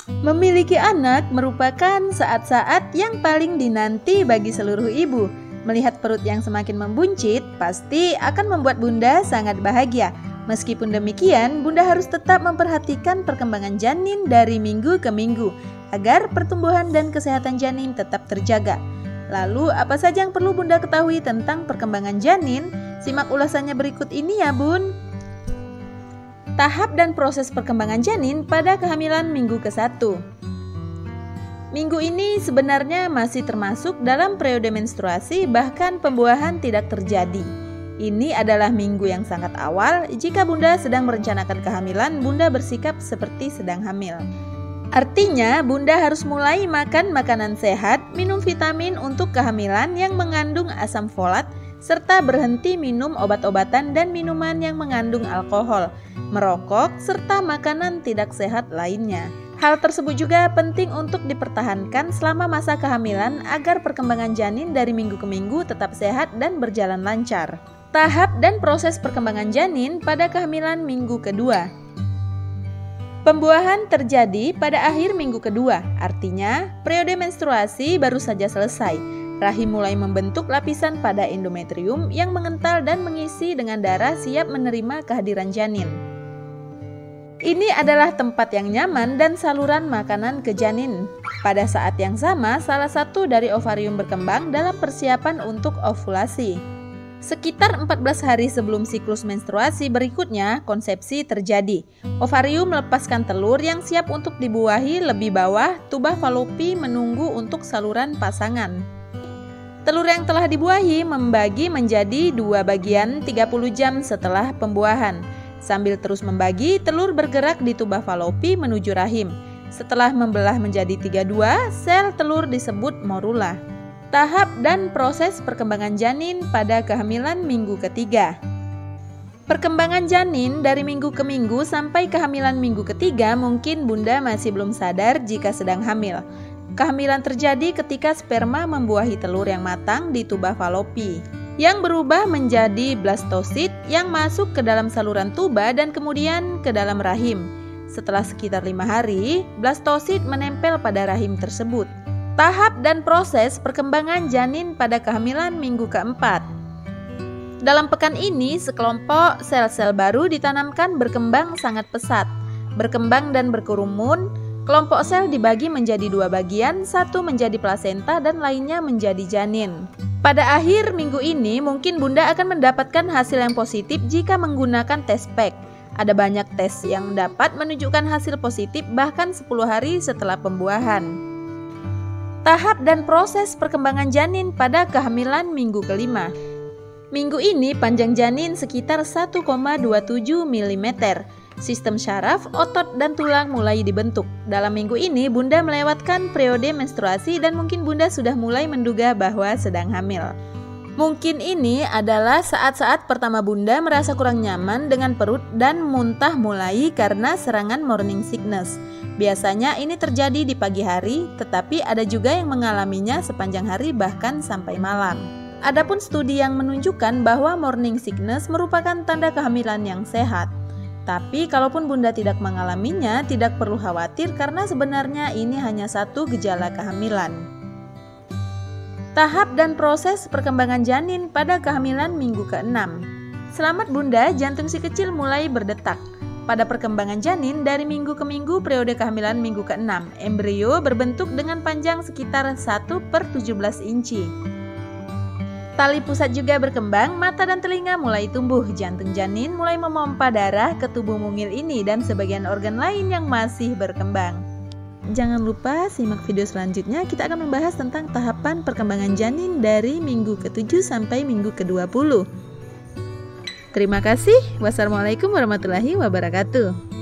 Memiliki anak merupakan saat-saat yang paling dinanti bagi seluruh ibu. Melihat perut yang semakin membuncit, pasti akan membuat Bunda sangat bahagia. Meskipun demikian, Bunda harus tetap memperhatikan perkembangan janin dari minggu ke minggu, agar pertumbuhan dan kesehatan janin tetap terjaga. Lalu, apa saja yang perlu Bunda ketahui tentang perkembangan janin? Simak ulasannya berikut ini ya Bun. Tahap dan proses perkembangan janin pada kehamilan minggu ke-1. Minggu ini sebenarnya masih termasuk dalam periode menstruasi, bahkan pembuahan tidak terjadi. Ini adalah minggu yang sangat awal. Jika Bunda sedang merencanakan kehamilan, Bunda bersikap seperti sedang hamil. Artinya, Bunda harus mulai makan makanan sehat, minum vitamin untuk kehamilan yang mengandung asam folat, serta berhenti minum obat-obatan dan minuman yang mengandung alkohol, merokok, serta makanan tidak sehat lainnya. Hal tersebut juga penting untuk dipertahankan selama masa kehamilan agar perkembangan janin dari minggu ke minggu tetap sehat dan berjalan lancar. Tahap dan proses perkembangan janin pada kehamilan minggu kedua. Pembuahan terjadi pada akhir minggu kedua, artinya periode menstruasi baru saja selesai. Rahim mulai membentuk lapisan pada endometrium yang mengental dan mengisi dengan darah siap menerima kehadiran janin. Ini adalah tempat yang nyaman dan saluran makanan ke janin. Pada saat yang sama, salah satu dari ovarium berkembang dalam persiapan untuk ovulasi. Sekitar 14 hari sebelum siklus menstruasi berikutnya, konsepsi terjadi. Ovarium melepaskan telur yang siap untuk dibuahi lebih bawah, tuba falopi menunggu untuk saluran pasangan. Telur yang telah dibuahi membagi menjadi 2 bagian 30 jam setelah pembuahan. Sambil terus membagi, telur bergerak di tuba falopi menuju rahim. Setelah membelah menjadi 32, sel telur disebut morula. Tahap dan proses perkembangan janin pada kehamilan minggu ketiga. Perkembangan janin dari minggu ke minggu sampai kehamilan minggu ketiga mungkin Bunda masih belum sadar jika sedang hamil. Kehamilan terjadi ketika sperma membuahi telur yang matang di tuba falopi, yang berubah menjadi blastosit yang masuk ke dalam saluran tuba dan kemudian ke dalam rahim. Setelah sekitar 5 hari, blastosit menempel pada rahim tersebut. Tahap dan proses perkembangan janin pada kehamilan minggu keempat. Dalam pekan ini, sekelompok sel-sel baru ditanamkan berkembang sangat pesat. Berkembang dan berkerumun, kelompok sel dibagi menjadi 2 bagian, satu menjadi plasenta dan lainnya menjadi janin. Pada akhir minggu ini, mungkin Bunda akan mendapatkan hasil yang positif jika menggunakan tes PEG. Ada banyak tes yang dapat menunjukkan hasil positif bahkan 10 hari setelah pembuahan. Tahap dan proses perkembangan janin pada kehamilan minggu kelima. Minggu ini panjang janin sekitar 1,27 mm. Sistem syaraf, otot, dan tulang mulai dibentuk. Dalam minggu ini Bunda melewatkan periode menstruasi dan mungkin Bunda sudah mulai menduga bahwa sedang hamil. Mungkin ini adalah saat-saat pertama Bunda merasa kurang nyaman dengan perut dan muntah mulai karena serangan morning sickness. Biasanya ini terjadi di pagi hari, tetapi ada juga yang mengalaminya sepanjang hari bahkan sampai malam. Adapun studi yang menunjukkan bahwa morning sickness merupakan tanda kehamilan yang sehat. Tapi kalaupun Bunda tidak mengalaminya, tidak perlu khawatir karena sebenarnya ini hanya satu gejala kehamilan. Tahap dan proses perkembangan janin pada kehamilan minggu ke-6. Selamat Bunda, jantung si kecil mulai berdetak. Pada perkembangan janin dari minggu ke minggu periode kehamilan minggu ke-6, embrio berbentuk dengan panjang sekitar 1/17 inci. Tali pusat juga berkembang, mata dan telinga mulai tumbuh, jantung janin mulai memompa darah ke tubuh mungil ini dan sebagian organ lain yang masih berkembang. Jangan lupa simak video selanjutnya, kita akan membahas tentang tahapan perkembangan janin dari minggu ke-7 sampai minggu ke-20. Terima kasih. Wassalamualaikum warahmatullahi wabarakatuh.